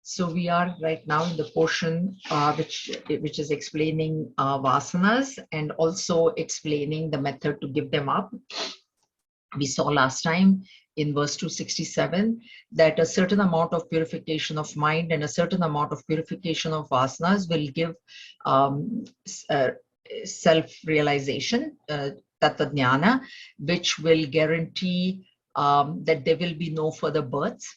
So we are right now in the portion which is explaining vasanas and also explaining the method to give them up. We saw last time in verse 267 that a certain amount of purification of mind and a certain amount of purification of vasanas will give self-realization, tattva-jnana, which will guarantee that there will be no further births.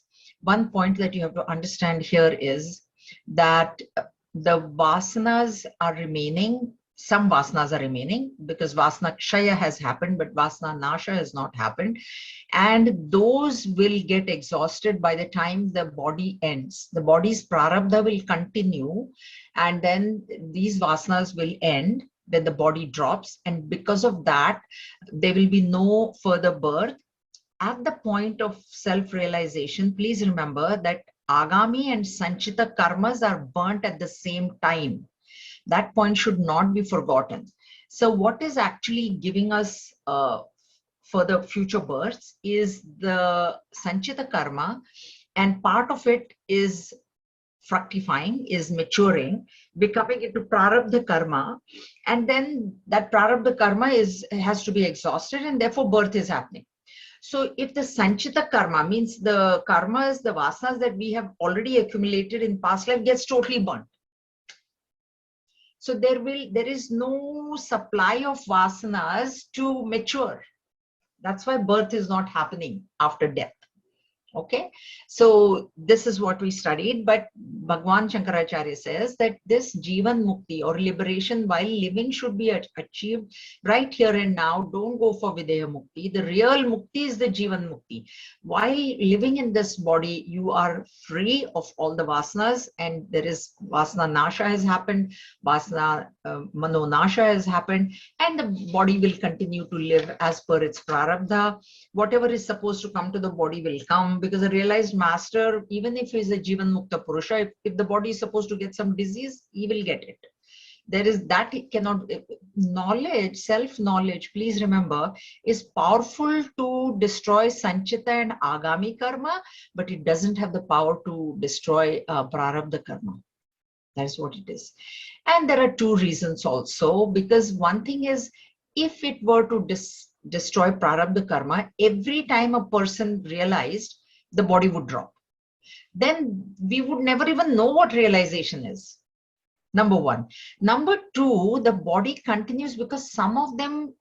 One point that you have to understand here is that the vasanas are remaining. Some vasanas are remaining because vasana kshaya has happened, but vasana nasha has not happened. And those will get exhausted by the time the body ends. The body's prarabdha will continue, and then these vasanas will end when the body drops. And because of that, there will be no further birth. At the point of self-realization, please remember that agami and sanchita karmas are burnt at the same time. That point should not be forgotten. So what is actually giving us further future births is the sanchita karma, and part of it is fructifying, is maturing, becoming into prarabdha karma, and then that prarabdha karma has to be exhausted, and therefore birth is happening. So if the sanchita karma, means the karmas, the vasanas that we have already accumulated in past life, gets totally burnt, so there is no supply of vasanas to mature. That's why birth is not happening after death. Okay, so this is what we studied, but Bhagwan Shankaracharya says that this Jivan Mukti or liberation while living should be achieved right here and now. Don't go for Videha Mukti. The real Mukti is the Jivan Mukti. While living in this body, you are free of all the vasanas, and there is vasana nasha has happened, vasana mano nasha has happened, and the body will continue to live as per its prarabdha. Whatever is supposed to come to the body will come, because a realized master, even if he's a Jivan Mukta Purusha, if the body is supposed to get some disease, he will get it. There is that it cannot, knowledge, self-knowledge, please remember, is powerful to destroy Sanchita and Agami karma, but it doesn't have the power to destroy Prarabdha karma. That's what it is. And there are two reasons also, because one thing is, if it were to destroy Prarabdha karma, every time a person realized, the body would drop. Then we would never even know what realization is. Number one. Number two, the body continues because some of them,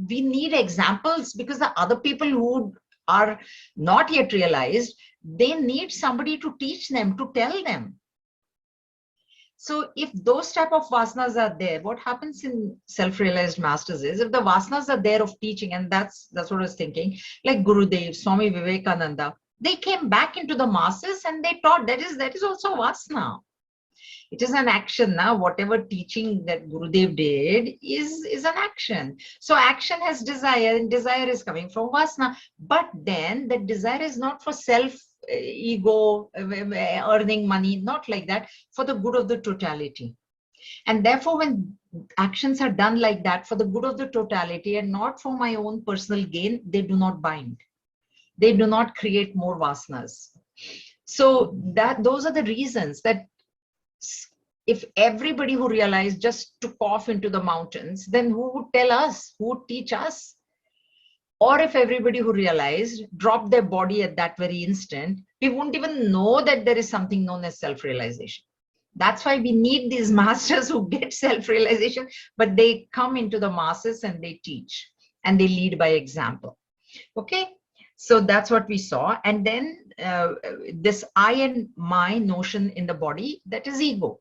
we need examples, because the other people who are not yet realized, they need somebody to teach them, to tell them. So if those type of vasanas are there, what happens in self-realized masters is, if the vasanas are there of teaching, and that's what I was thinking, like Gurudev, Swami Vivekananda, they came back into the masses and they taught. That is also vasana. It is an action now. Whatever teaching that Gurudev did is an action. So action has desire, and desire is coming from vasana. But then the desire is not for self ego, earning money, not like that, for the good of the totality. And therefore, when actions are done like that for the good of the totality and not for my own personal gain, they do not bind. They do not create more vasanas. So those are the reasons that if everybody who realized just took off into the mountains, then who would tell us? Who would teach us? Or if everybody who realized dropped their body at that very instant, we wouldn't even know that there is something known as self-realization. That's why we need these masters who get self-realization, but they come into the masses and they teach and they lead by example. Okay, so that's what we saw. And then this I and my notion in the body, that is ego.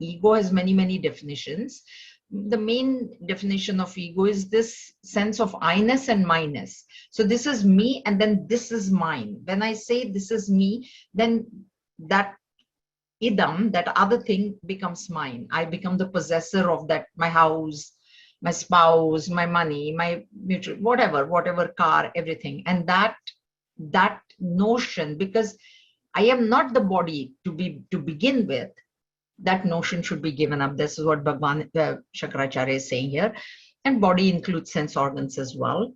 Ego has many definitions. The main definition of ego is this sense of I-ness and my-ness. So this is me, and then this is mine. When I say this is me, then that idam, that other thing, becomes mine. I become the possessor of that, my house, my spouse, my money, my mutual, whatever car, everything. And that notion, because I am not the body to begin with, that notion should be given up. This is what Bhagwan Shankaracharya is saying here. And body includes sense organs as well.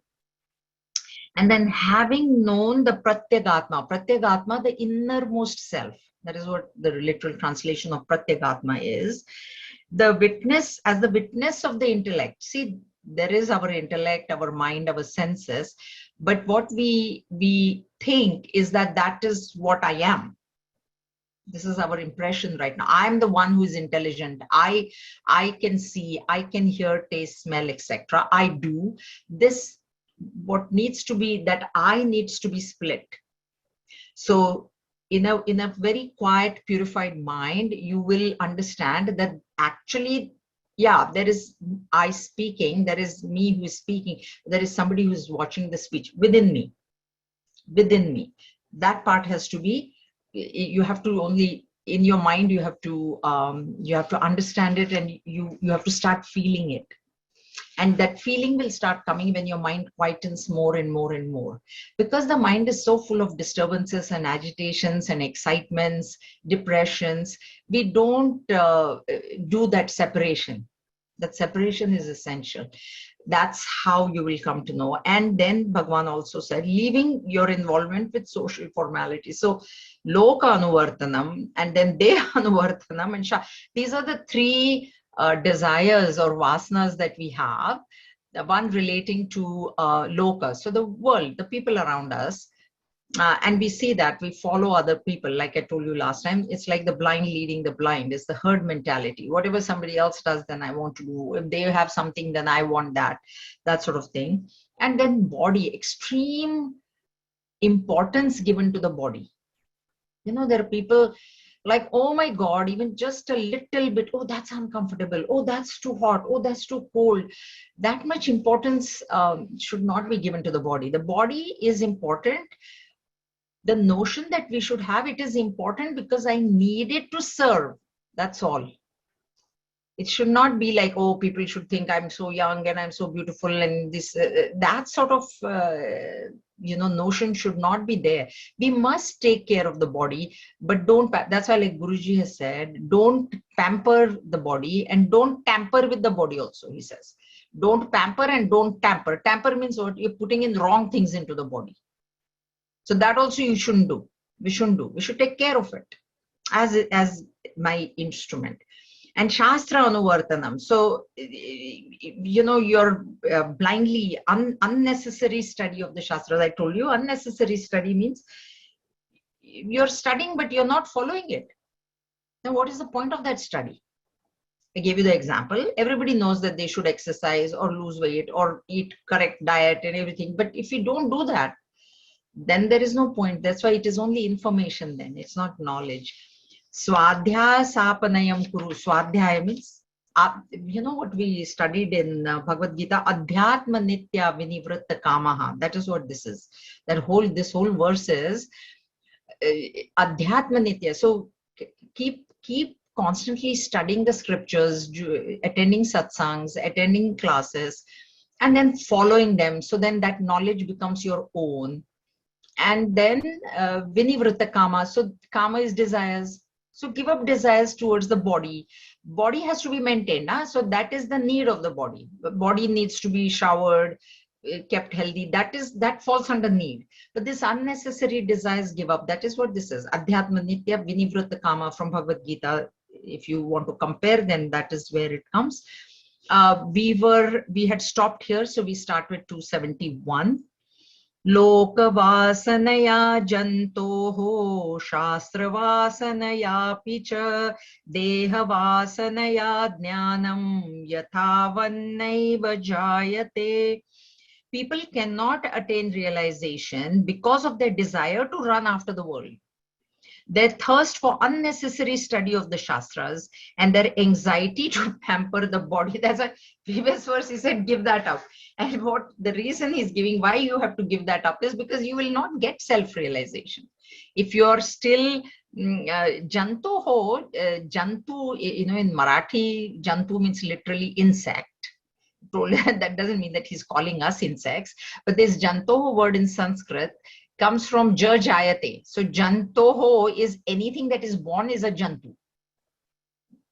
And then having known the Pratyagatma, the innermost self, that is what the literal translation of Pratyagatma is, the witness, as the witness of the intellect. See, there is our intellect, our mind, our senses, but what we think is that that is what I am. This is our impression right now. I'm the one who is intelligent. I can see, I can hear, taste, smell, etc. I do this. What needs to be, that I needs to be split. So in a very quiet, purified mind, you will understand that actually, yeah, there is I speaking, there is me who is speaking, there is somebody who is watching the speech within me. That part has to be, you have to only, in your mind, you have to understand it, and you have to start feeling it. And that feeling will start coming when your mind quietens more and more and more, because the mind is so full of disturbances and agitations and excitements, depressions. We don't do that separation. That separation is essential. That's how you will come to know. And then Bhagwan also said, leaving your involvement with social formalities. So Loka Anuvartanam, and then De Anuvartanam, and these are the three desires or vasanas that we have. The one relating to Loka, so the world, the people around us. And we see that we follow other people, like I told you last time. It's like the blind leading the blind. It's the herd mentality. Whatever somebody else does, then I want to do. If they have something, then I want that sort of thing. And then body, extreme importance given to the body. You know, there are people like, oh my God, even just a little bit, oh, that's uncomfortable, oh, that's too hot, oh, that's too cold. That much importance should not be given to the body. The body is important. The notion that we should have, it is important because I need it to serve. That's all. It should not be like, oh, people should think I'm so young and I'm so beautiful, and this that sort of notion should not be there. We must take care of the body, but don't. That's why, like Guruji has said, don't pamper the body and don't tamper with the body. Also, he says, don't pamper and don't tamper. Tamper means what? You're putting in wrong things into the body. So that also you shouldn't do. We shouldn't do. We should take care of it as my instrument. And Shastra Anuvartanam. So, you're blindly, unnecessary study of the Shastras. I told you, unnecessary study means you're studying, but you're not following it. Now, what is the point of that study? I gave you the example. Everybody knows that they should exercise or lose weight or eat correct diet and everything. But if you don't do that, then there is no point. That's why it is only information then. It's not knowledge. Swadhyaya sapanayam kuru. Swadhyaya means, you know what we studied in Bhagavad Gita, Adhyatma Nitya Vinivritta Kamaha. That is what this is. This whole verse is Adhyatma Nitya. So keep constantly studying the scriptures, attending satsangs, attending classes, and then following them. So then that knowledge becomes your own. And then Vinivritta Kama. So Kama is desires. So give up desires towards the body. Body has to be maintained. So that is the need of the body. The body needs to be showered, kept healthy. That falls under need. But this unnecessary desires, give up. That is what this is. Adhyatma Nitya Vinivritta Kama from Bhagavad Gita. If you want to compare, then that is where it comes. We had stopped here, so we start with 271. Lokavasanaya jantoho shastravasanaya picha dehavasanaya jnanam yathavannaiva jayate. People cannot attain realization because of their desire to run after the world, their thirst for unnecessary study of the Shastras, and their anxiety to pamper the body. That's a previous verse, he said, give that up. And what the reason he's giving, why you have to give that up, is because you will not get self-realization. If you're still jantu ho, jantu, in Marathi, jantu means literally insect. That doesn't mean that he's calling us insects, but this jantoho word in Sanskrit comes from ja jayate. So jantoho is anything that is born is a jantu,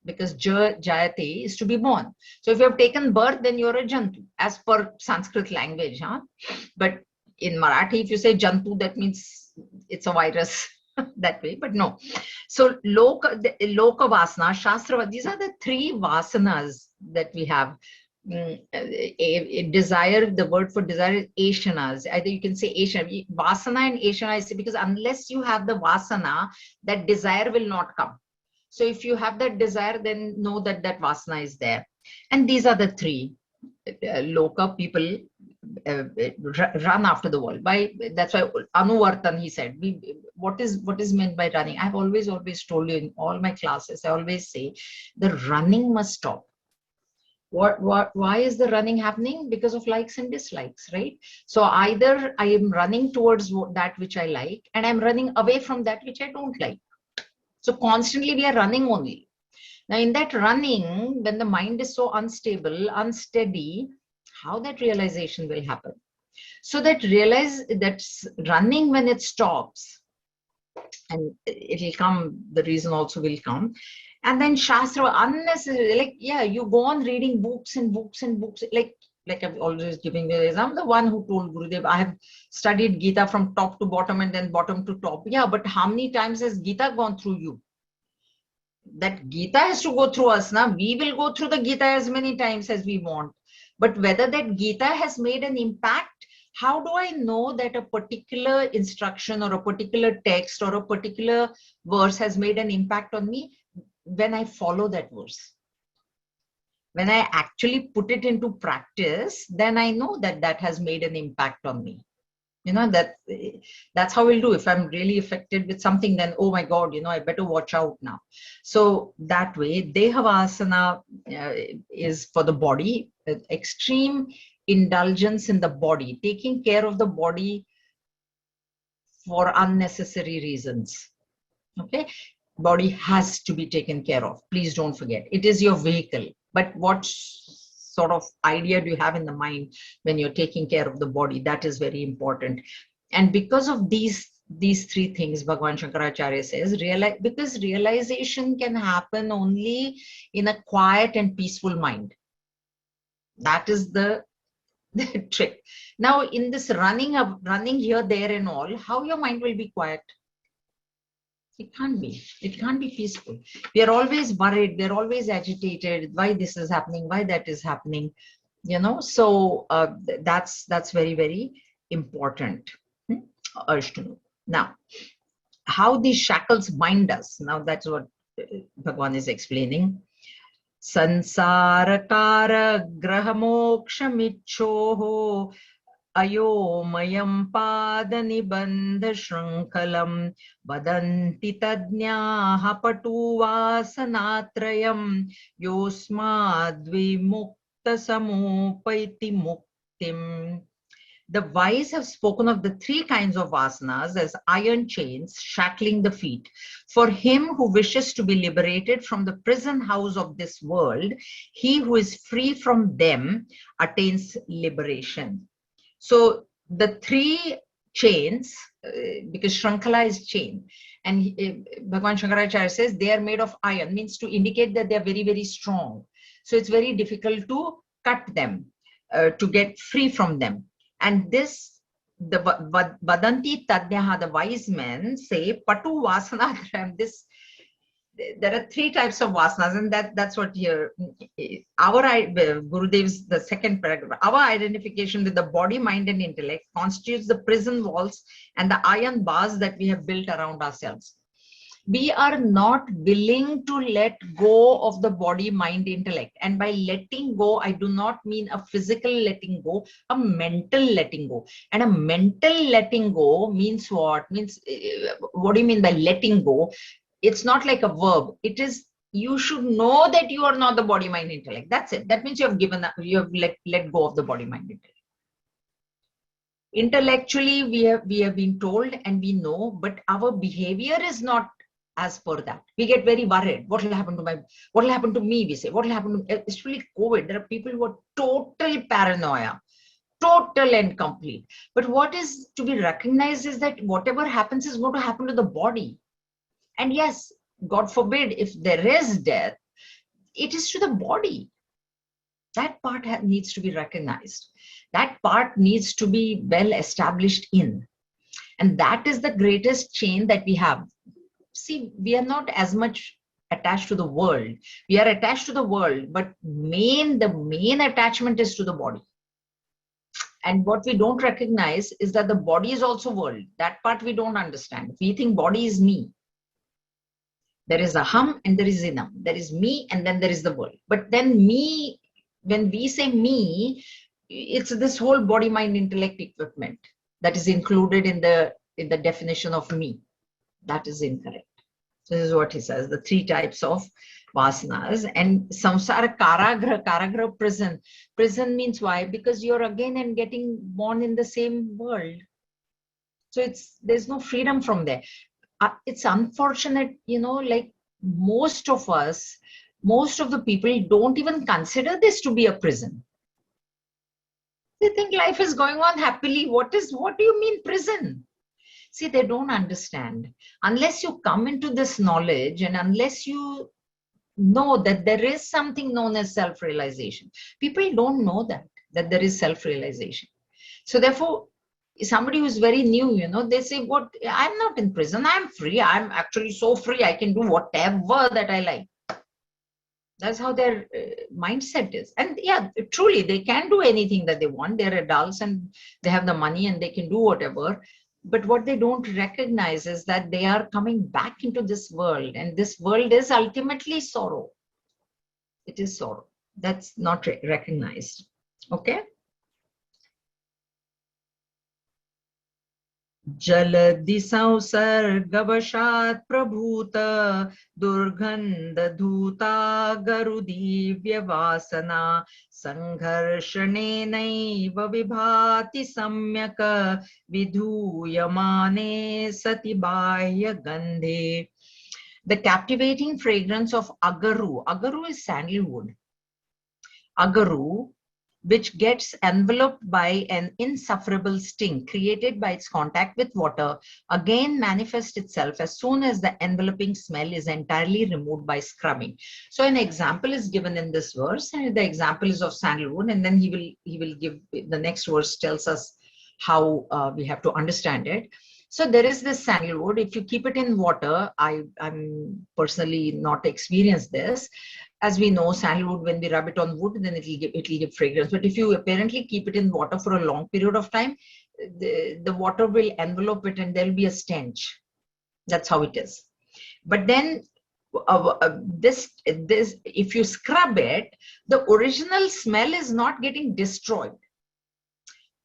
because ja jayate is to be born. So if you have taken birth, then you're a jantu as per Sanskrit language. But in Marathi, if you say Jantu, that means it's a virus that way, but no. So Loka Vasana, Shastra, these are the three vasanas that we have. A desire, the word for desire is Ashanas. Either you can say Ashana, Vasana and Ashana, I say, because unless you have the Vasana, that desire will not come. So if you have that desire, then know that that Vasana is there. And these are the three. Loka, people run after the world. That's why Anuvartan, he said, what is meant by running? I've always told you in all my classes, I always say the running must stop. Why is the running happening? Because of likes and dislikes, right? So either I am running towards that which I like, and I'm running away from that which I don't like. So constantly we are running only. Now in that running, when the mind is so unstable, unsteady, how that realization will happen? So that running, when it stops, and it will come, the reason also will come. And then Shastra, unnecessary, like, yeah, you go on reading books and books and books, like I'm always giving the example. I'm the one who told Gurudev, I have studied Gita from top to bottom and then bottom to top. Yeah, but how many times has Gita gone through you? That Gita has to go through us. Now we will go through the Gita as many times as we want. But whether that Gita has made an impact, how do I know that a particular instruction or a particular text or a particular verse has made an impact on me? When I follow that verse. When I actually put it into practice, then I know that that has made an impact on me. You know, that's how we'll do. If I'm really affected with something, then, oh my God, I better watch out now. So that way, Dehavasana is for the body, extreme indulgence in the body, taking care of the body for unnecessary reasons. Okay, body has to be taken care of. Please don't forget, it is your vehicle. But what sort of idea do you have in the mind when you're taking care of the body? That is very important. And because of these three things, Bhagavan Shankaracharya says, because realization can happen only in a quiet and peaceful mind. That is the trick. Now, in this running here, there, and all, how your mind will be quiet? It can't be. It can't be peaceful. We are always worried. We are always agitated. Why this is happening? Why that is happening? So that's very, very important. Urge to know. Now, how these shackles bind us. Now that's what Bhagavan is explaining. Sansara graha moksha michoho ayomayam pada nibandha shrankalam vadanti tadnyaha patu vasanatrayam yosmadvi mukta samupaiti muktim. The wise have spoken of the three kinds of vasanas as iron chains shackling the feet. For him who wishes to be liberated from the prison house of this world, he who is free from them attains liberation. So the three chains, because Shrankala is chain, and Bhagavan Shankaracharya says they are made of iron, means to indicate that they are very, very strong. So it's very difficult to cut them, to get free from them. And this, the Vadanti Tadnyaha, the wise men say, Patu Vasana, there are three types of vasanas, and that's what here, our Gurudev's, the second paragraph, our identification with the body, mind, and intellect constitutes the prison walls and the iron bars that we have built around ourselves. We are not willing to let go of the body, mind, intellect. And by letting go, I do not mean a physical letting go, a mental letting go. And a mental letting go means what? Means, what do you mean by letting go? It's not like a verb. It is, you should know that you are not the body, mind, intellect. That's it. That means you have given up, you have let go of the body, mind, intellect. Intellectually, we have been told and we know, but our behavior is not as per that. We get very worried. What will happen to me? We say, what will happen to me? Especially COVID. There are people who are total paranoia, total and complete. But what is to be recognized is that whatever happens is going to happen to the body. And yes, God forbid, if there is death, it is to the body. That part needs to be recognized. That part needs to be well established in. And that is the greatest chain that we have. See, we are not as much attached to the world. We are attached to the world, but the main attachment is to the body. And what we don't recognize is that the body is also world. That part we don't understand. We think body is me. There is aham and there is inam. There is me and then there is the world. But then me, when we say me, it's this whole body, mind, intellect equipment that is included in the definition of me. That is incorrect. So this is what he says, the 3 types of vasanas. And samsara karagra prison. Prison means why? Because you're again and getting born in the same world. So there's no freedom from there. It's unfortunate, like most of us, most of the people don't even consider this to be a prison. They think life is going on happily. What do you mean prison? See, they don't understand. Unless you come into this knowledge and unless you know that there is something known as self-realization, people don't know that there is self-realization. So therefore, somebody who's very new, they say, I'm not in prison, I'm free, I'm actually so free, I can do whatever that I like. That's how their mindset is. And yeah, truly, they can do anything that they want. They're adults and they have the money and they can do whatever. But what they don't recognize is that they are coming back into this world, and this world is ultimately sorrow. It is sorrow. That's not recognized. Okay. Jaladi sausargavashat prabhuta durgandha dhuta garudivya vasana sangharshanenaiva vibhati samyaka vidhuyamane sati bahya gandhe. The captivating fragrance of agaru. Agaru is sandalwood. Agaru, which gets enveloped by an insufferable sting created by its contact with water, again manifests itself as soon as the enveloping smell is entirely removed by scrubbing. So an example is given in this verse, and the example is of sandalwood, and then he will give, the next verse tells us how we have to understand it. So there is this sandalwood. If you keep it in water, I'm personally not experienced this. As we know, sandalwood, when we rub it on wood, then it'll give fragrance. But if you apparently keep it in water for a long period of time, the water will envelope it and there'll be a stench. That's how it is. But then this, if you scrub it, the original smell is not getting destroyed.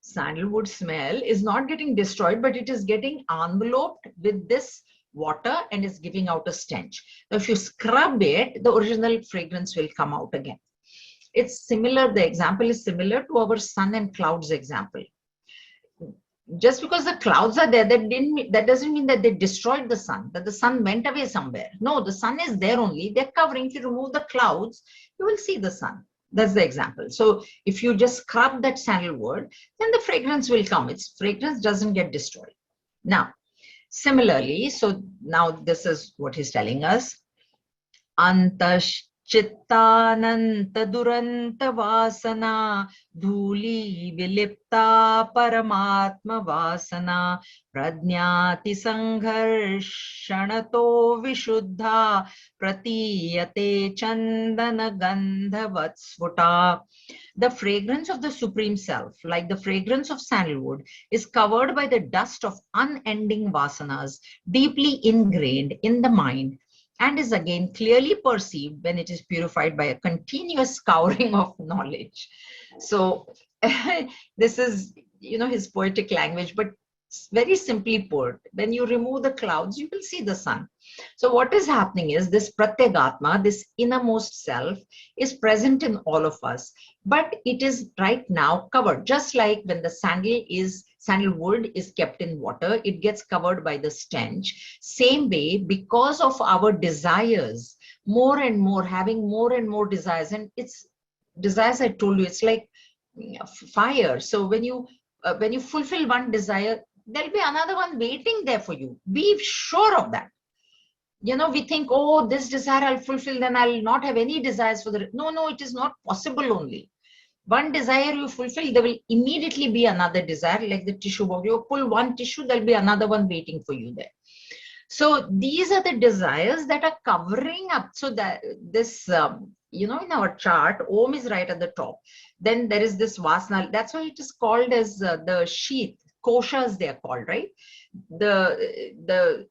Sandalwood smell is not getting destroyed, but it is getting enveloped with this water and is giving out a stench. Now, if you scrub it, the original fragrance will come out again. It's similar, the example is similar to our sun and clouds example. Just because the clouds are there, that doesn't mean that they destroyed the sun, that the sun went away somewhere. No, the sun is there only, they're covering. If you remove the clouds, you will see the sun. That's the example. So if you just scrub that sandalwood, then the fragrance will come. Its fragrance doesn't get destroyed. Now, similarly, so now this is what he's telling us. Antash Chittananta Duranta Vasana Dhuli Vilipta Paramatma Vasana Pradnyati Sangharshanato Vishuddha Pratiyate Chandana Gandha Vatsvuta. The fragrance of the Supreme Self, like the fragrance of sandalwood, is covered by the dust of unending vasanas, deeply ingrained in the mind, and is again clearly perceived when it is purified by a continuous scouring of knowledge. So this is, his poetic language, but very simply put, when you remove the clouds, you will see the sun. So what is happening is this Pratyagatma, this innermost self, is present in all of us, but it is right now covered. Just like when the sandalwood is kept in water, it gets covered by the stench. Same way, because of our desires, more and more, having more and more desires, and it's desires, I told you, it's like fire. So when you fulfill one desire, there'll be another one waiting there for you. Be sure of that. We think, oh, this desire I'll fulfill, then I'll not have any desires for the... No, it is not possible only. One desire you fulfill, there will immediately be another desire, like the tissue box. You pull one tissue, there'll be another one waiting for you there. So these are the desires that are covering up. So that this, in our chart, Om is right at the top. Then there is this Vasana. That's why it is called as the sheath. Koshas they are called, right? The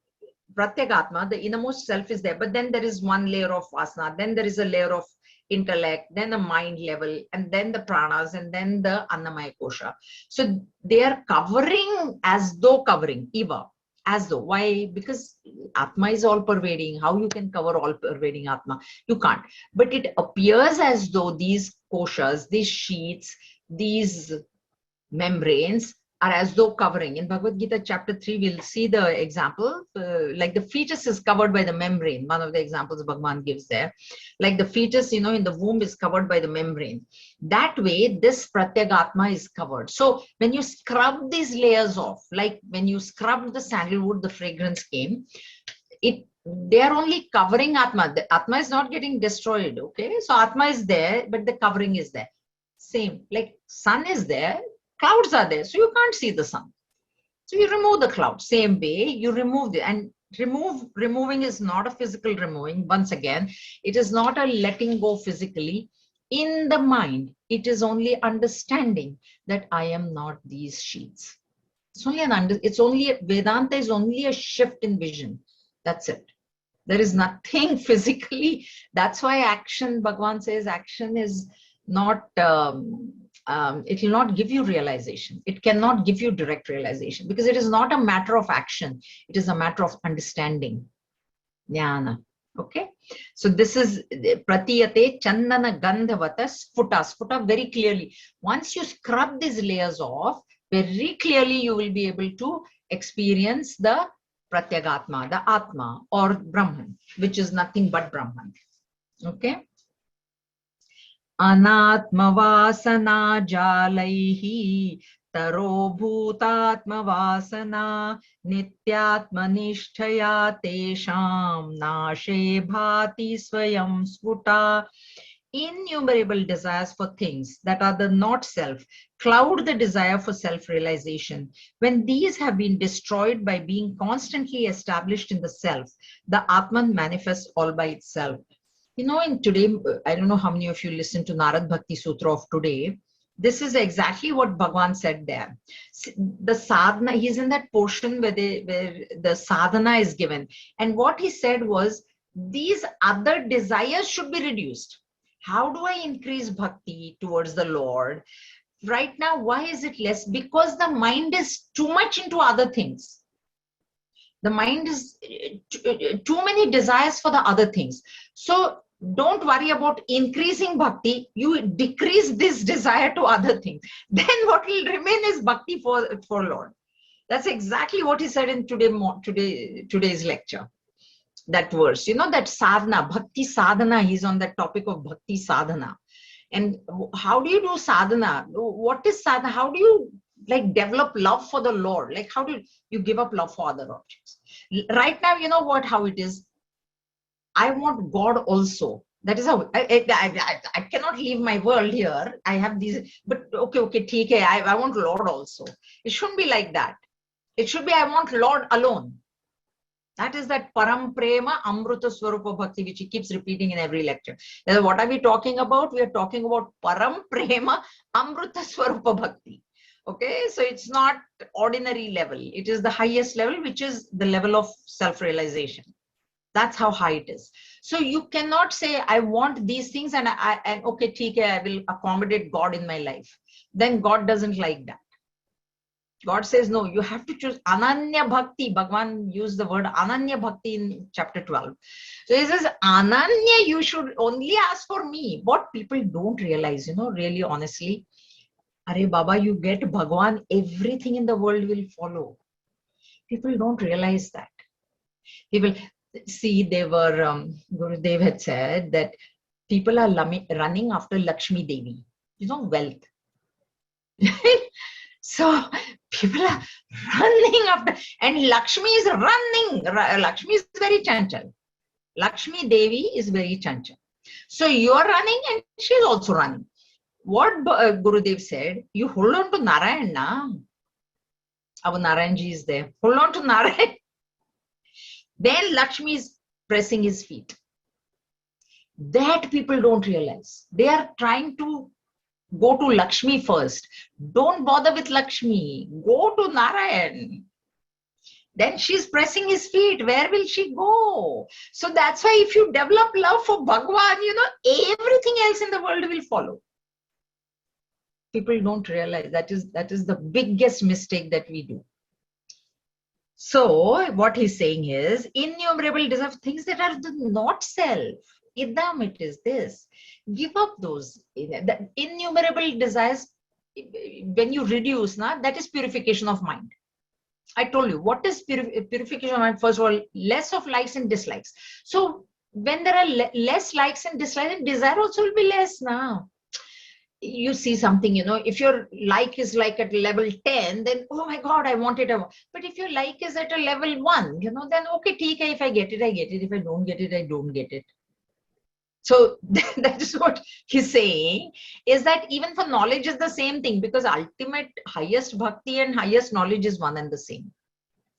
Pratyagatma, the innermost self is there. But then there is one layer of Vasana. Then there is a layer of intellect, then a mind level, and then the pranas, and then the Annamaya Kosha. So they are covering as though covering, Iva. As though. Why? Because Atma is all pervading. How you can cover all pervading Atma? You can't. But it appears as though these koshas, these sheets, these membranes are as though covering. In Bhagavad Gita chapter 3, we'll see the example, like the fetus is covered by the membrane. One of the examples Bhagavan gives there. Like the fetus, in the womb is covered by the membrane. That way, this Pratyagatma is covered. So when you scrub these layers off, like when you scrubbed the sandalwood, the fragrance came, they are only covering Atma. The Atma is not getting destroyed, okay? So Atma is there, but the covering is there. Same, like sun is there, clouds are there, so you can't see the sun. So you remove the cloud. Same way, you remove it. And removing is not a physical removing. Once again, it is not a letting go physically. In the mind, it is only understanding that I am not these sheets. It's only Vedanta is only a shift in vision. That's it. There is nothing physically. That's why action, Bhagavan says, action is not, it will not give you realization. It cannot give you direct realization because it is not a matter of action. It is a matter of understanding. Jnana. Okay. So this is Pratiyate Chandana Gandhavata Sfuta. Sfuta very clearly. Once you scrub these layers off, very clearly you will be able to experience the Pratyagatma, the Atma or Brahman, which is nothing but Brahman. Okay. Anatmavasana jalaihi taro bhutatmavasana nityatmanishtaya tesham nashe bhati swayam svuta. Innumerable desires for things that are the not self cloud the desire for self-realization. When these have been destroyed by being constantly established in the self, the Atman manifests all by itself. In today, I don't know how many of you listen to Narad Bhakti Sutra of today. This is exactly what Bhagavan said there. The sadhana, he's in that portion where the sadhana is given. And what he said was, these other desires should be reduced. How do I increase bhakti towards the Lord? Right now, why is it less? Because the mind is too much into other things. The mind is too many desires for the other things. So don't worry about increasing bhakti. You decrease this desire to other things. Then what will remain is bhakti for Lord. That's exactly what he said in today's lecture. That verse, that sadhana, bhakti sadhana, he's on that topic of bhakti sadhana. And how do you do sadhana? What is sadhana? How do you develop love for the Lord? Like how do you give up love for other objects? Right now, how it is. I want God also. That is how I cannot leave my world here. I have these, but okay, I want Lord also. It shouldn't be like that. It should be I want Lord alone. That is that Param Prema Amruta Swarupa Bhakti, which he keeps repeating in every lecture. Now, what are we talking about? We are talking about Param Prema Amruta Swarupa Bhakti. Okay, so it's not ordinary level. It is the highest level, which is the level of self-realization. That's how high it is. So you cannot say, I want these things and okay, I will accommodate God in my life. Then God doesn't like that. God says, no, you have to choose Ananya Bhakti. Bhagavan used the word Ananya Bhakti in chapter 12. So he says, Ananya, you should only ask for me. What people don't realize, really honestly, Are Baba, you get Bhagavan, everything in the world will follow. People don't realize that. People see, Gurudev had said that people are running after Lakshmi Devi, wealth. So people are running after, and Lakshmi is running. Lakshmi is very chanchal. Lakshmi Devi is very chanchal. So you are running and she is also running. what Gurudev said, you hold on to Narayan now. Our Narayanji is there. Hold on to Narayan. Then Lakshmi is pressing his feet. That people don't realize. They are trying to go to Lakshmi first. Don't bother with Lakshmi. Go to Narayan. Then she's pressing his feet. Where will she go? So that's why if you develop love for Bhagwan, everything else in the world will follow. People don't realize that is the biggest mistake that we do. So what he's saying is innumerable desires, things that are not self. Idam, it is this. Give up those. The innumerable desires, when you reduce, that is purification of mind. I told you, what is purification of mind? First of all, less of likes and dislikes. So when there are less likes and dislikes, desire also will be less now. You see something, if your like is like at level 10, then, oh my God, I want it. But if your like is at a level 1, then okay, if I get it, I get it. If I don't get it, I don't get it. So that is what he's saying, is that even for knowledge is the same thing, because ultimate highest bhakti and highest knowledge is one and the same.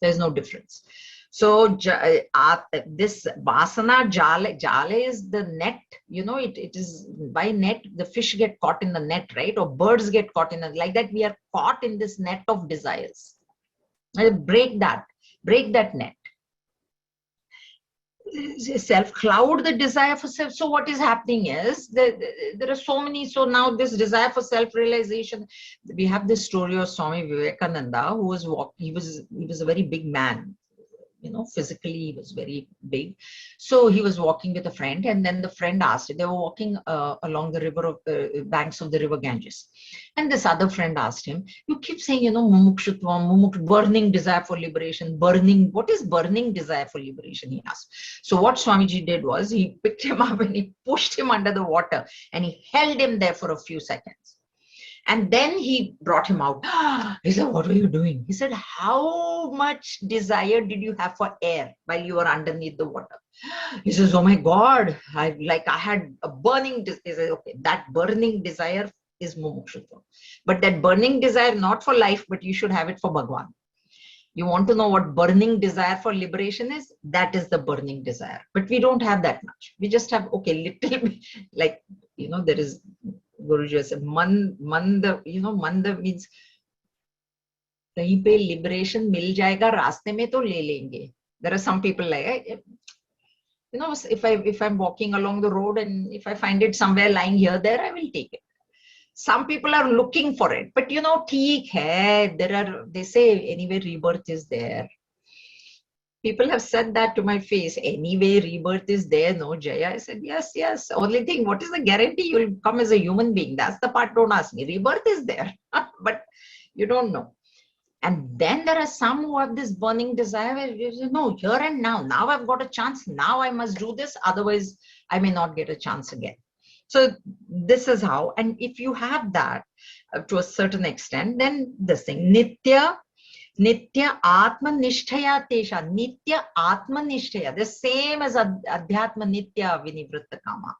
There's no difference. So this vasana jala is the net, it is by net, the fish get caught in the net, right? Or birds get caught in like that. We are caught in this net of desires. Break that net. Self, cloud the desire for self. So what is happening is there are so many. So now this desire for self-realization, we have this story of Swami Vivekananda, who was he was a very big man. Physically he was very big. So he was walking with a friend, and then the friend asked him, they were walking along the river of banks of the river Ganges, and this other friend asked him, you keep saying, mumukshutvam, burning desire for liberation, what is burning desire for liberation, he asked. So what Swamiji did was, he picked him up and he pushed him under the water and he held him there for a few seconds. And then he brought him out. He said, what were you doing? He said, how much desire did you have for air while you were underneath the water? He says, oh my God, I had a burning desire. He said, okay, that burning desire is mumukshutva. But that burning desire, not for life, but you should have it for Bhagwan. You want to know what burning desire for liberation is? That is the burning desire. But we don't have that much. We just have, okay, little bit, like, there is, Guruji said, manda means kahin pe liberation mil jayega, raaste mein to le lenge. There are some people like, if I'm walking along the road and if I find it somewhere lying here, there, I will take it. Some people are looking for it, but theek hai, they say anyway rebirth is there. People have said that to my face. Anyway, rebirth is there, no, Jaya? I said, yes. Only thing, what is the guarantee you'll come as a human being? That's the part, don't ask me. Rebirth is there, but you don't know. And then there are some who have this burning desire, no, here and now. Now I've got a chance. Now I must do this. Otherwise, I may not get a chance again. So this is how. And if you have that to a certain extent, then this thing, Nitya Atma Nishtaya Tesha. Nitya Atma Nishtaya. The same as Adhyatma Nitya Vinivritta Kama.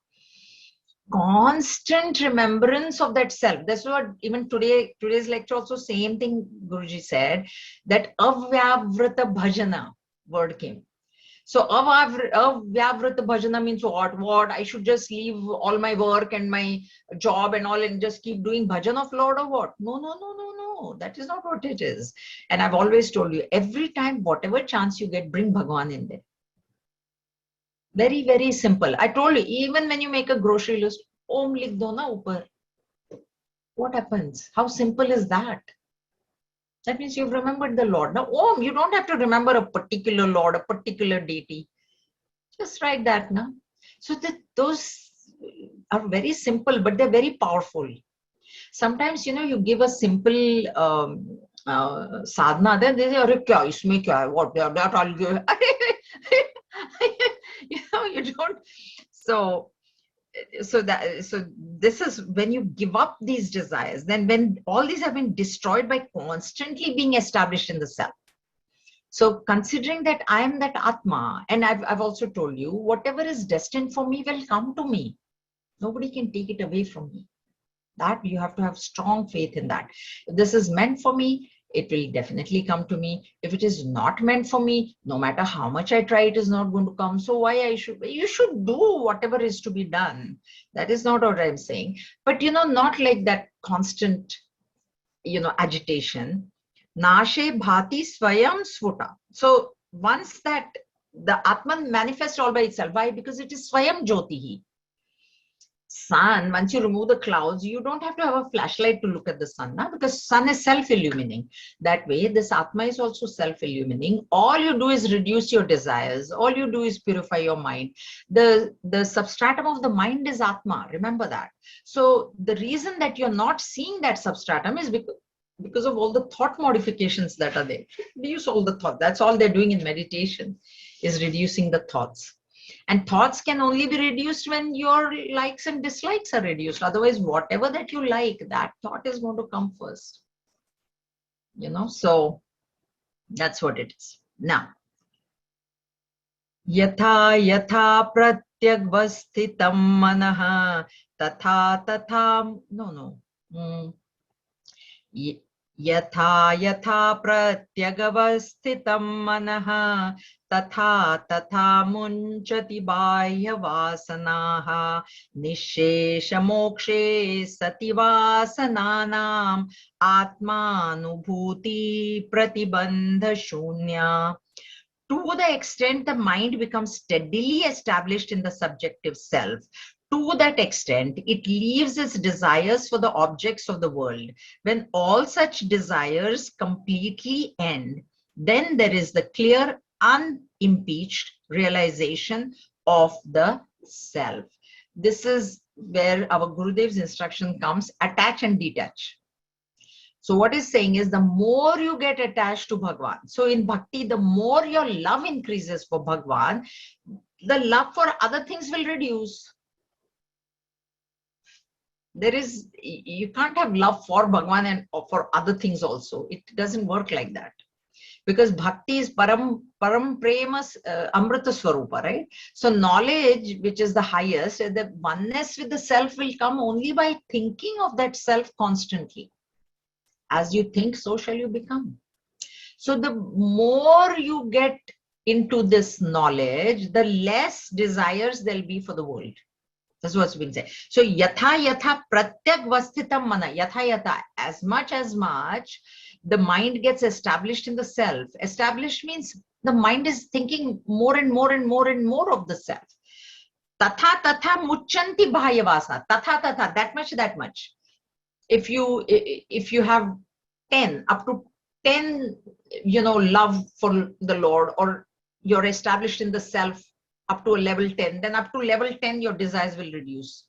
Constant remembrance of that self. That's what even today's lecture also, same thing Guruji said, that Avyavrita Bhajana word came. So Avyavrita Bhajana means what? I should just leave all my work and my job and all and just keep doing bhajan of Lord or what? No. That is not what it is. And I've always told you, every time, whatever chance you get, bring Bhagwan in there. Very, very simple. I told you, even when you make a grocery list, Om likh do na upar. What happens? How simple is that? That means you've remembered the Lord. Now, Om, you don't have to remember a particular Lord, a particular deity. Just write that now. So those are very simple, but they're very powerful. Sometimes, you give a simple sadhana, then they say, kya, isme kya hai? What? That I'll give. You don't. So this is when you give up these desires, then when all these have been destroyed by constantly being established in the self. So considering that I am that Atma, and I've also told you, whatever is destined for me will come to me. Nobody can take it away from me. That you have to have strong faith in that. If this is meant for me, it will definitely come to me. If it is not meant for me, no matter how much I try, it is not going to come. So why you should do whatever is to be done. That is not what I'm saying. But not like that constant, agitation. Nashe bhati swayam sfuta. So once that the Atman manifests all by itself. Why? Because it is swayam jyotihi. Sun, once you remove the clouds, you don't have to have a flashlight to look at the sun, now, because sun is self-illumining. That way, this Atma is also self-illumining. All you do is reduce your desires. All you do is purify your mind. The substratum of the mind is Atma. Remember that. So the reason that you're not seeing that substratum is because of all the thought modifications that are there. Reduce all the thought. That's all they're doing in meditation, is reducing the thoughts. And thoughts can only be reduced when your likes and dislikes are reduced. Otherwise, whatever that you like, that thought is going to come first. So that's what it is. Now, yatha yatha pratyagvasthitam manaha tatha tatha, no. Yatha yatha pratyagavasthitam manaha tatha tatha munchati bahya vasanaha nishesha mokshe sati vasananam atmanubhuti pratibandha shunya. To the extent the mind becomes steadily established in the subjective self, to that extent it leaves its desires for the objects of the world. When all such desires completely end, then there is the clear, unimpeached realization of the self. This is where our Gurudev's instruction comes: attach and detach. So what he's saying is, the more you get attached to Bhagwan, so in bhakti, the more your love increases for Bhagwan, the love for other things will reduce. You can't have love for Bhagwan and for other things also. It doesn't work like that. Because bhakti is param prema amrita swarupa, right? So knowledge, which is the highest, the oneness with the self will come only by thinking of that self constantly. As you think, so shall you become. So the more you get into this knowledge, the less desires there'll be for the world. That's what's been said. So yatha yatha pratyagvasthitam mana, yatha yatha, as much, the mind gets established in the self. Established means the mind is thinking more and more and more and more of the self. Tatha tatha muchanti bhaya vasana. Tatha tatha, that much. If you have 10, up to 10, love for the Lord, or you're established in the self up to a level 10, then up to level 10 your desires will reduce.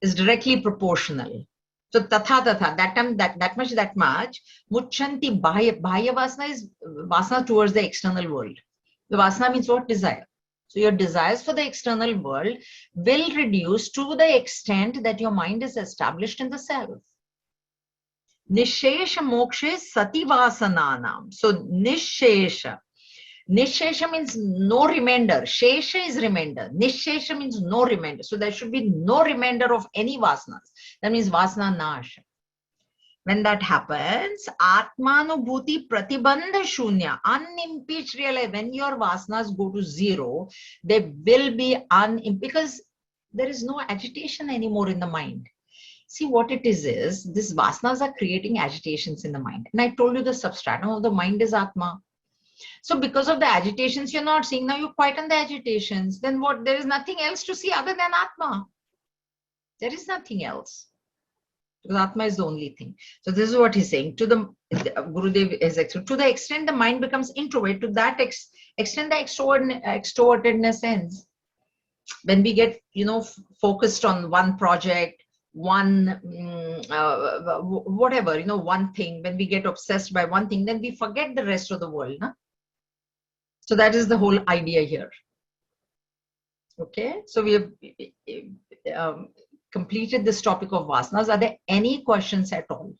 Is directly proportional. So tatha tatha, that much muchanti bhaya vasana is vasana towards the external world. The vasana means what? Desire. So your desires for the external world will reduce to the extent that your mind is established in the self. Nishesha mokshe sati vasananam. So nishesha means no remainder. Shesha is remainder. Nishesha means no remainder. So there should be no remainder of any vasanas. That means vasana nasha. When that happens, atmanubhuti pratibandha shunya, unimpeached realize. When your vasanas go to zero, they will be because there is no agitation anymore in the mind. See, what it is these vasanas are creating agitations in the mind. And I told you the substratum of the mind is Atma. So because of the agitations you're not seeing, now you quieten the agitations. Then what? There is nothing else to see other than Atma. There is nothing else. Because Atma is the only thing. So this is what he's saying. To the Gurudev is to the extent the mind becomes introvert, to that extent the extrovertedness ends. When we get, focused on one project, one whatever, one thing, when we get obsessed by one thing, then we forget the rest of the world. Huh? So that is the whole idea here. Okay, so we have completed this topic of vasanas. Are there any questions at all?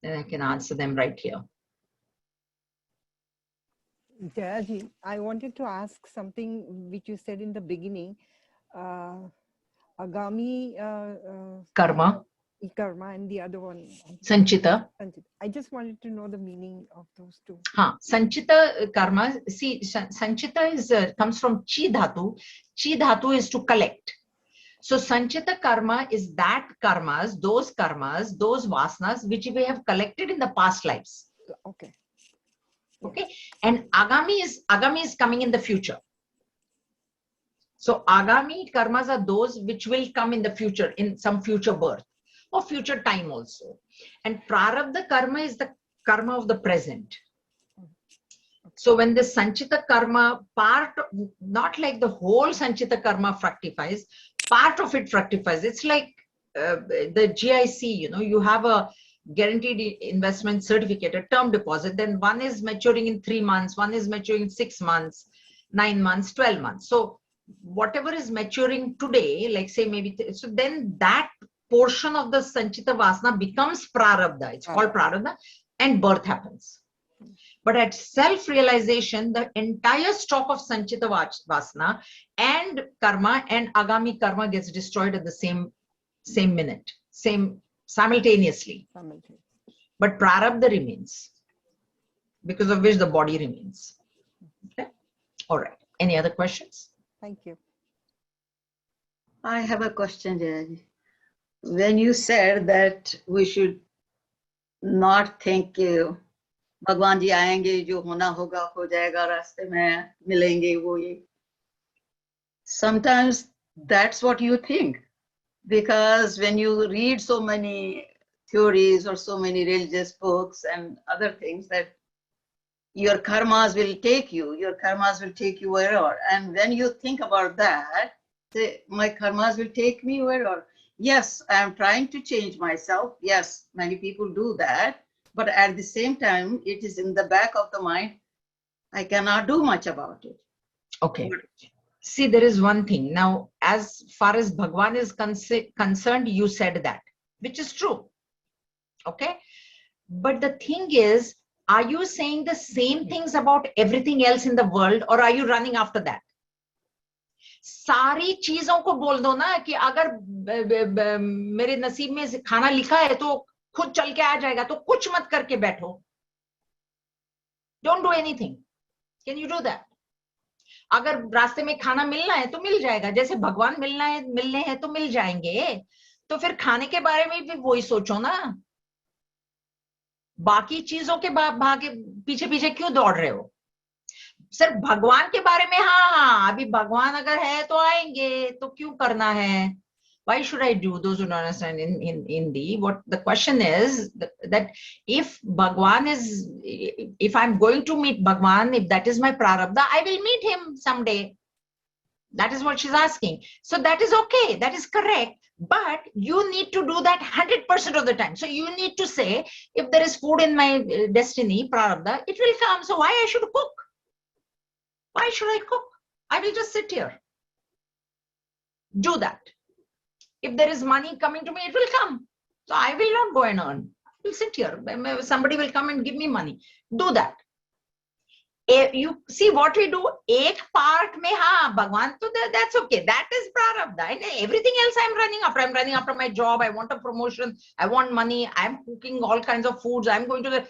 Then I can answer them right here. Jayaji, I wanted to ask something which you said in the beginning. Agami Karma. karma and the other one? Sanchita. Sanchita. I just wanted to know the meaning of those two. Sanchita karma. See, Sanchita is comes from chi dhatu. Chi dhatu is to collect. So Sanchita karma is that karmas, those vasanas which we have collected in the past lives. Okay. Okay. And agami is coming in the future. So agami karmas are those which will come in the future, in some future birth or future time also. And prarabdha karma is the karma of the present. So when the Sanchita karma part, not like the whole Sanchita karma fructifies, part of it fructifies. It's like the GIC, you have a guaranteed investment certificate, a term deposit, then one is maturing in 3 months, one is maturing in 6 months, 9 months, 12 months. So whatever is maturing today, like say maybe, so then that portion of the Sanchita Vasana becomes Prarabdha. It's called Prarabdha, and birth happens. But at self-realization, the entire stock of Sanchita Vasana and karma and agami karma gets destroyed at the same minute, simultaneously. But prarabdha remains, because of which the body remains. Okay. All right. Any other questions? Thank you. I have a question, Jayaji. When you said that we should not think भगवान जी आएंगे, जो होना होगा हो जाएगा, रास्ते में मिलेंगे वो ये. Sometimes that's what you think, because when you read so many theories or so many religious books and other things, that your karmas will take you wherever. And when you think about that, say, my karmas will take me wherever. Yes, I am trying to change myself. Yes, many people do that. But at the same time, it is in the back of the mind, I cannot do much about it. Okay. See, there is one thing. Now, as far as Bhagwan is concerned, you said that, which is true. Okay. But the thing is, are you saying the same things about everything else in the world, or are you running after that? सारी चीजों को बोल दो ना कि अगर मेरे नसीब में खाना लिखा है तो खुद चल के आ जाएगा, तो कुछ मत करके बैठो. Don't do anything. Can you do that? अगर रास्ते में खाना मिलना है तो मिल जाएगा, जैसे भगवान मिलने हैं तो मिल जाएंगे. तो फिर खाने के बारे में भी वही सोचो ना. बाकी चीजों के भागे पीछे क्यों दौड़ रहे हो? सिर्फ भगवान के बारे में, हाँ, अभी भगवान अगर है तो आएंगे, तो क्यों करना है? Why should I do? Those who don't understand in Hindi, what the question is that if Bhagwan is, if I'm going to meet Bhagwan, if that is my prarabdha, I will meet him someday. That is what she's asking. So that is okay. That is correct. But you need to do that 100% of the time. So you need to say, if there is food in my destiny, prarabdha, it will come. So why I should cook? Why should I cook? I will just sit here. Do that. If there is money coming to me, it will come. So I will not go and earn. I will sit here. Somebody will come and give me money. Do that. You see what we do, ek part mein, Bhagwan, so that's okay. That is prarabdha. And everything else I'm running after. I'm running after my job. I want a promotion. I want money. I'm cooking all kinds of foods. I'm going to the,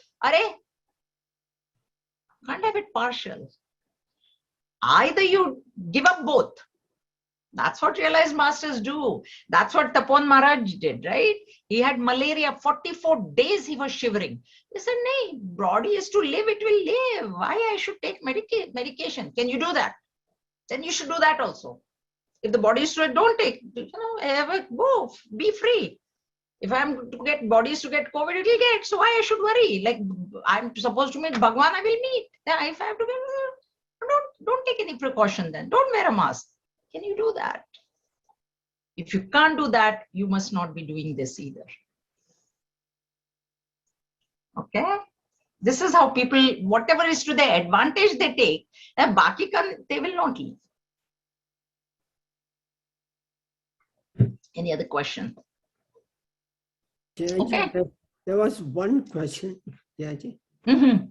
can't have it partial. Either you give up both. That's what realized masters do. That's what Tapon Maharaj did, right? He had malaria, 44 days he was shivering. He said, "Nay, body is to live, it will live. Why I should take medication? Can you do that? Then you should do that also. If the body is to live, don't take, go, be free. If I'm to get bodies to get COVID, it will get. So why I should worry? Like I'm supposed to meet Bhagwan, I will meet. Then if I have to get, don't take any precaution then. Don't wear a mask. Can you do that? If you can't do that, you must not be doing this either. Okay? This is how people, whatever is to their advantage, they take. And baki they will not leave. Any other question? Jayaji, Okay. There was one question, Jayaji. Mm-hmm.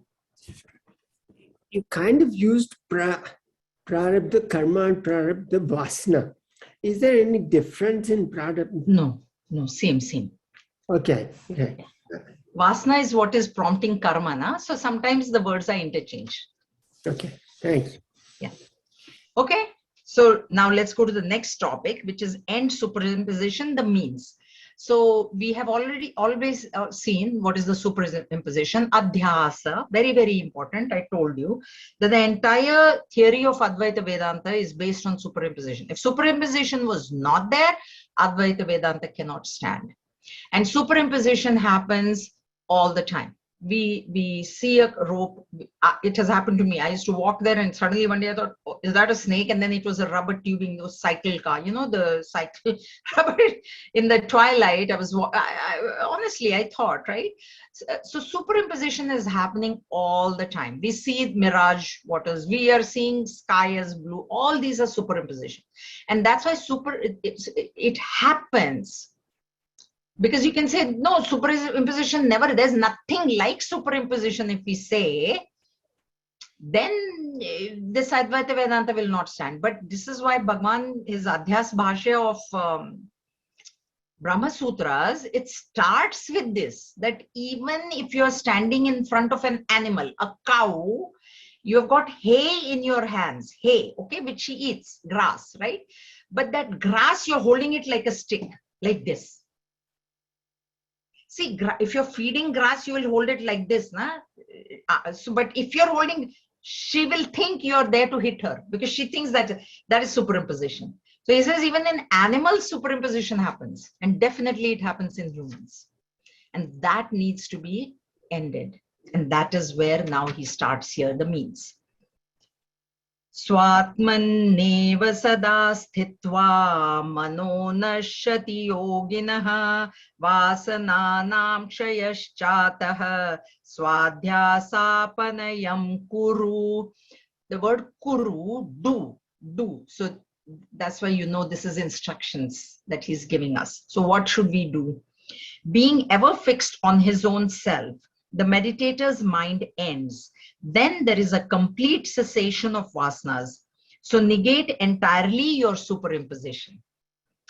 You kind of used prarabdha karma and prarabdha vasana. Is there any difference in prarabdha? No, same. Okay. Okay. Vasana is what is prompting karma, na? So sometimes the words are interchanged. Okay. Thanks. Okay, so now let's go to the next topic, which is end superimposition, the means. So we have always seen what is the superimposition, adhyasa, very, very important. I told you that the entire theory of Advaita Vedanta is based on superimposition. If superimposition was not there, Advaita Vedanta cannot stand. And superimposition happens all the time. We see a rope. It has happened to me. I used to walk there, and suddenly one day I thought, oh, is that a snake? And then it was a rubber tubing, those cycle car, you know, the cycle rubber. In the twilight, honestly, I thought, right? So superimposition is happening all the time. We see mirage waters. We are seeing sky as blue. All these are superimposition. And that's why it happens. Because you can say, no, superimposition never, there's nothing like superimposition. If we say, then this Advaita Vedanta will not stand. But this is why Bhagavan, his Adhyas Bhashya of Brahma Sutras, it starts with this, that even if you're standing in front of an animal, a cow, you've got hay in your hands, hay, okay, which she eats, grass, right? But that grass, you're holding it like a stick, like this. See, if you're feeding grass, you will hold it like this, na? But if you're holding, she will think you're there to hit her because she thinks that is superimposition. So he says even in animals, superimposition happens, and definitely it happens in humans. And that needs to be ended. And that is where now he starts here, the means. Swatmanneva sada sthitva mano nashati yoginaha vasananam kshayaschatah swadhyasapanayam kuru. The word kuru, do. So that's why you know this is instructions that he's giving us. So what should we do? Being ever fixed on his own self, the meditator's mind ends. Then there is a complete cessation of vasanas. So negate entirely your superimposition.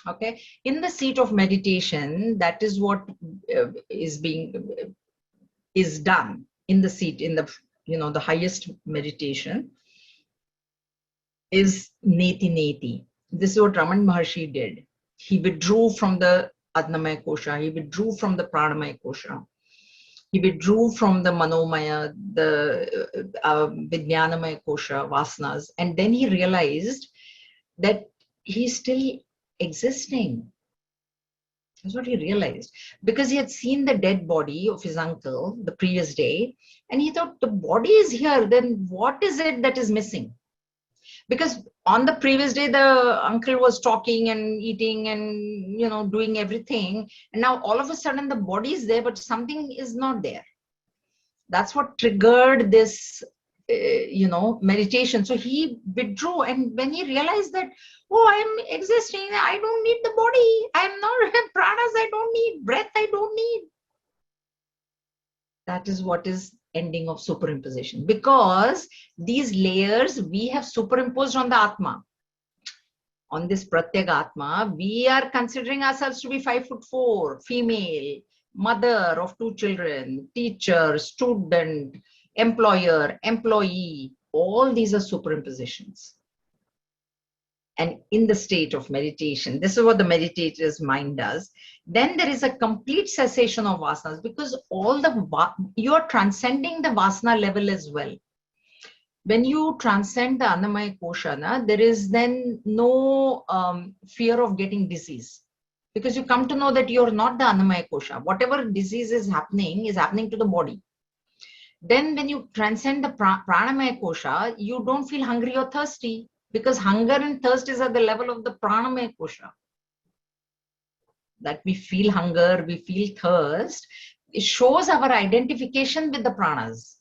Okay, in the seat of meditation, that is what is done in the seat, in the the highest meditation is neti neti. This is what Raman Maharshi did. He withdrew from the Adnamaya Kosha. He withdrew from the Pranamaya Kosha. He withdrew from the Manomaya, the Vijnanamaya Kosha, Vasanas. And then he realized that he's still existing. That's what he realized. Because he had seen the dead body of his uncle the previous day. And he thought, the body is here. Then what is it that is missing? Because on the previous day, the uncle was talking and eating and, doing everything. And now all of a sudden the body is there, but something is not there. That's what triggered this, meditation. So he withdrew. And when he realized that, oh, I'm existing, I don't need the body. I'm not pranas, I don't need breath, I don't need. That is what is ending of superimposition, because these layers we have superimposed on the Atma. On this Pratyega Atma, we are considering ourselves to be 5'4", female, mother of 2 children, teacher, student, employer, employee. All these are superimpositions. And in the state of meditation, this is what the meditator's mind does. Then there is a complete cessation of vasanas, because you are transcending the vasana level as well. When you transcend the Annamaya Kosha, there is then no fear of getting disease, because you come to know that you're not the Annamaya Kosha. Whatever disease is happening to the body. Then when you transcend the Pranamaya Kosha, you don't feel hungry or thirsty, because hunger and thirst is at the level of the Pranamaya Kosha. That we feel hunger, we feel thirst, it shows our identification with the pranas.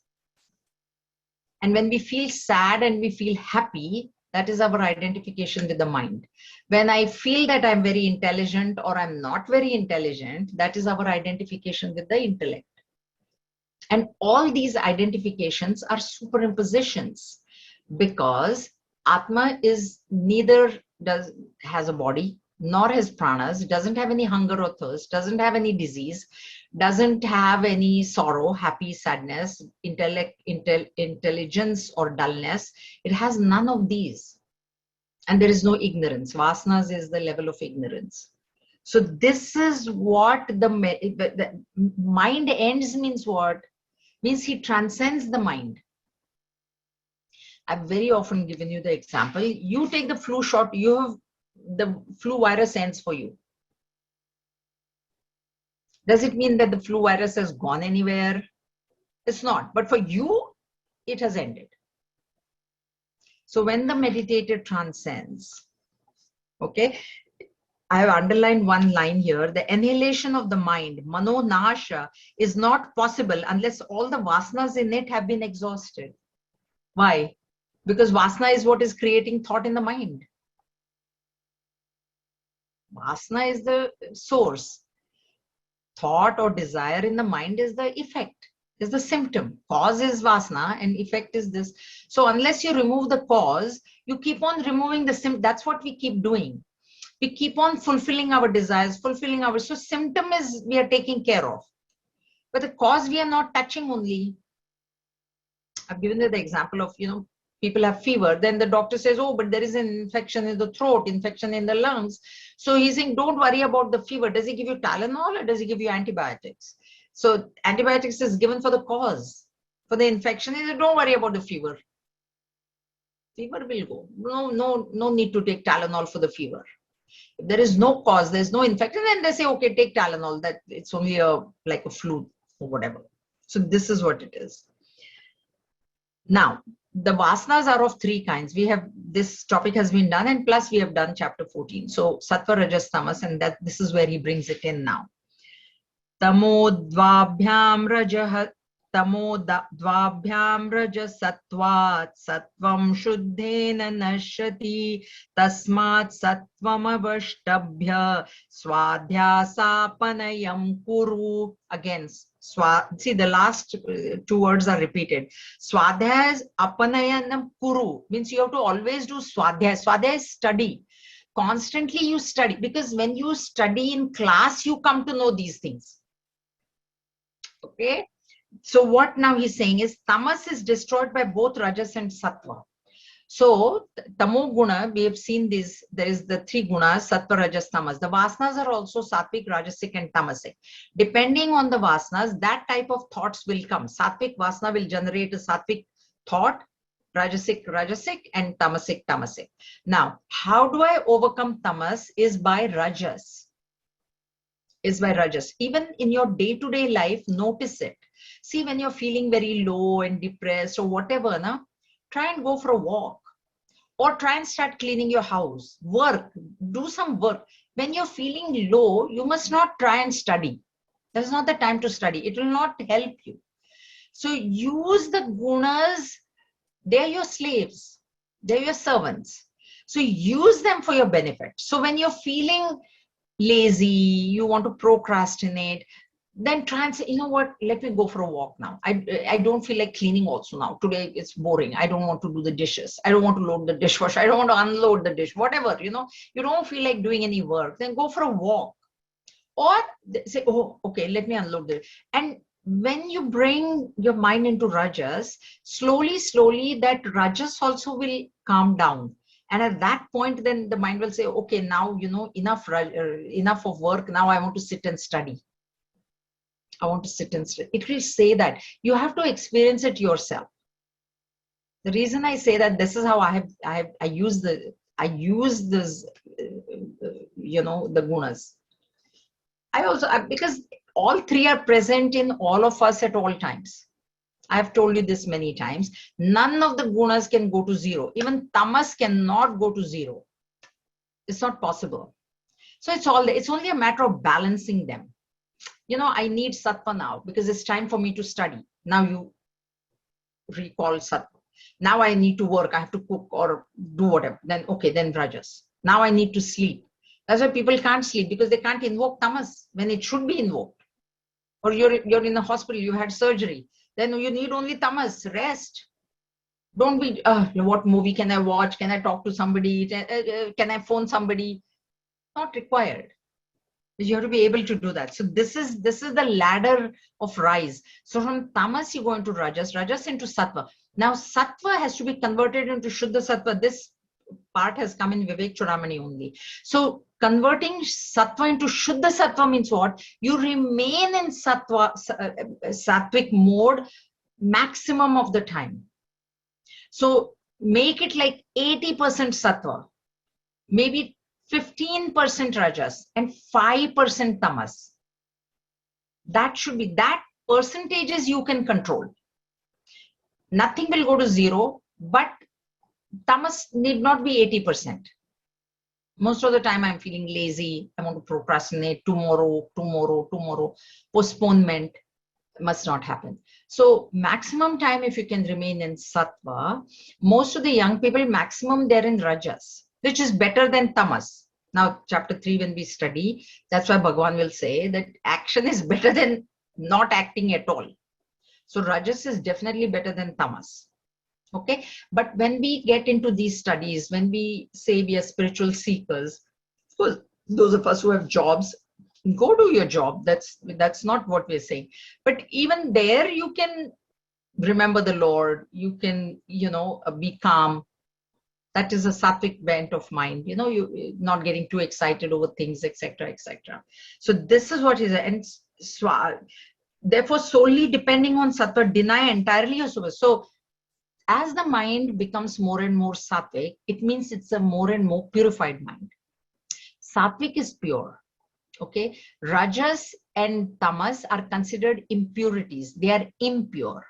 And when we feel sad and we feel happy, that is our identification with the mind. When I feel that I'm very intelligent or I'm not very intelligent, that is our identification with the intellect. And all these identifications are superimpositions, because Atma is has a body, nor his pranas, doesn't have any hunger or thirst, doesn't have any disease, doesn't have any sorrow, happy, sadness, intelligence or dullness. It has none of these. And there is no ignorance. Vasanas is the level of ignorance. So this is what the mind ends means what? Means he transcends the mind. I've very often given you the example. You take the flu shot, you have the flu virus ends for you. Does it mean that the flu virus has gone anywhere? It's not. But for you, it has ended. So when the meditator transcends, okay, I have underlined one line here. The annihilation of the mind, mano nasha, is not possible unless all the vasanas in it have been exhausted. Why? Because vasana is what is creating thought in the mind. Vasana is the source. Thought or desire in the mind is the effect, is the symptom. Cause is vasana and effect is this. So unless you remove the cause, you keep on removing the symptom. That's what we keep doing. We keep on fulfilling our desires, fulfilling our, so symptom is we are taking care of. But the cause we are not touching only. I've given you the example of, people have fever. Then the doctor says, oh, but there is an infection in the throat, infection in the lungs. So he's saying, don't worry about the fever. Does he give you Tylenol or does he give you antibiotics? So antibiotics is given for the cause. For the infection, he says, don't worry about the fever. Fever will go. No need to take Tylenol for the fever. If there is no cause, there's no infection, then they say, okay, take Tylenol. That it's only like a flu or whatever. So this is what it is. Now, the vasanas are of three kinds. We have, this topic has been done, and plus we have done chapter 14. So sattva, rajas, tamas, and that this is where he brings it in now. Tamodvabhyam rajah, tamodvabhyam rajas sattvat, sattvam shuddhena nashyati, tasmat sattvam avashtabhya, swadhyasapanayam kuru. Again, see the last two words are repeated. Swadhyaya is apanayanam kuru, means you have to always do swadhyaya. Swadhyaya is study. Constantly you study, because when you study in class, you come to know these things. Okay. So what now he's saying is tamas is destroyed by both rajas and sattva. So tamo guna, we have seen this, there is the three gunas, sattva, rajas, tamas. The vasanas are also sattvic, rajasic and tamasic. Depending on the vasanas, that type of thoughts will come. Sattvic vasana will generate a sattvic thought, rajasic, and tamasic. Now, how do I overcome tamas is by rajas. Even in your day-to-day life, notice it. See, when you're feeling very low and depressed or whatever, try and go for a walk or try and start cleaning your house. Work, do some work. When you're feeling low, you must not try and study. That's not the time to study. It will not help you. So use the gunas. They're your slaves. They're your servants. So use them for your benefit. So when you're feeling lazy, you want to procrastinate, then try and say, you know what, let me go for a walk now. I don't feel like cleaning also now. Today it's boring. I don't want to do the dishes. I don't want to load the dishwasher. I don't want to unload the dish, whatever, you don't feel like doing any work. Then go for a walk. Or say, oh, okay, let me unload it. And when you bring your mind into rajas, slowly that rajas also will calm down. And at that point, then the mind will say, okay, now, enough of work. Now I want to sit and study. I want to sit and study. It will say that. You have to experience it yourself. The reason I say that, this is how I use this, the gunas. Because all three are present in all of us at all times. I have told you this many times. None of the gunas can go to zero. Even tamas cannot go to zero. It's not possible. So it's only a matter of balancing them. I need sattva now because it's time for me to study. Now you recall sattva. Now I need to work. I have to cook or do whatever. Then, okay, then rajas. Now I need to sleep. That's why people can't sleep, because they can't invoke tamas when it should be invoked. Or you're in a hospital, you had surgery. Then you need only tamas, rest. Don't be, what movie can I watch? Can I talk to somebody? Can I phone somebody? not required. You have to be able to do that. So this is the ladder of rise. So from tamas you go into rajas, rajas into sattva. Now sattva has to be converted into shuddha sattva. This part has come in Vivek Chudamani only. So converting sattva into shuddha sattva means what? You remain in sattvic mode maximum of the time. So make it like 80% sattva, maybe 15% rajas and 5% tamas. That should be, that percentages you can control. Nothing will go to zero, but tamas need not be 80%. Most of the time I'm feeling lazy. I want to procrastinate tomorrow. Postponement must not happen. So maximum time, if you can remain in sattva, most of the young people, maximum they're in rajas, which is better than tamas. Now, chapter 3, when we study, that's why Bhagavan will say that action is better than not acting at all. So rajas is definitely better than tamas. Okay, but when we get into these studies, when we say we are spiritual seekers, those of us who have jobs, go do your job. That's not what we're saying. But even there, you can remember the Lord. You can, be calm. That is a sattvic bent of mind. You not getting too excited over things, etc., etc. So this is what is, and therefore solely depending on sattva, deny entirely your subha. So as the mind becomes more and more sattvic, it means it's a more and more purified mind. Sattvic is pure. Okay, rajas and tamas are considered impurities. They are impure.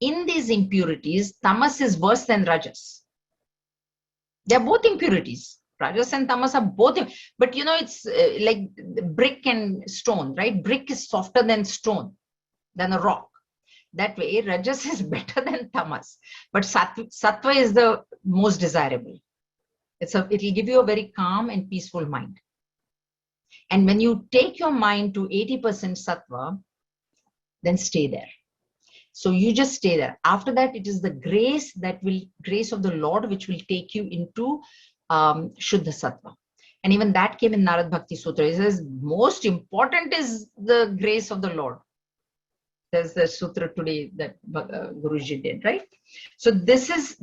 In these impurities, tamas is worse than rajas. They are both impurities. Rajas and tamas are both, but it's like brick and stone, right? Brick is softer than stone, than a rock. That way, rajas is better than tamas, but sattva is the most desirable. It will give you a very calm and peaceful mind. And when you take your mind to 80% sattva, then stay there. So you just stay there. After that, it is the grace of the Lord, which will take you into Shuddha Sattva. And even that came in Narad Bhakti Sutra. It says, most important is the grace of the Lord. There's the sutra today that Guruji did, right? So this is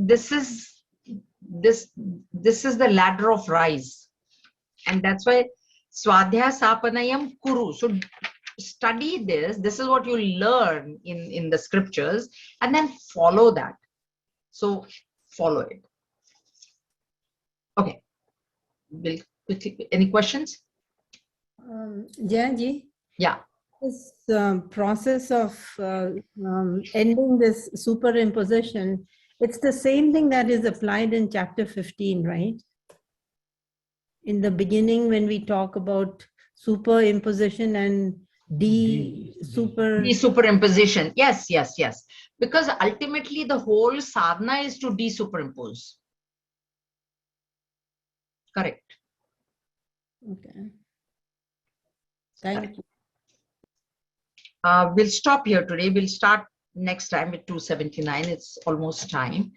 the ladder of rise. And that's why Swadhyaya Sapanayam Kuru. So study this. This is what you learn in the scriptures, and then follow that. So follow it. Okay. Any questions? Jayaji? Yeah. This process of ending this superimposition, it's the same thing that is applied in chapter 15, right? In the beginning, when we talk about superimposition and Superimposition. Yes. Because ultimately the whole sadhana is to desuperimpose. Correct. Okay. Thank you. We'll stop here today. We'll start next time with 279. It's almost time.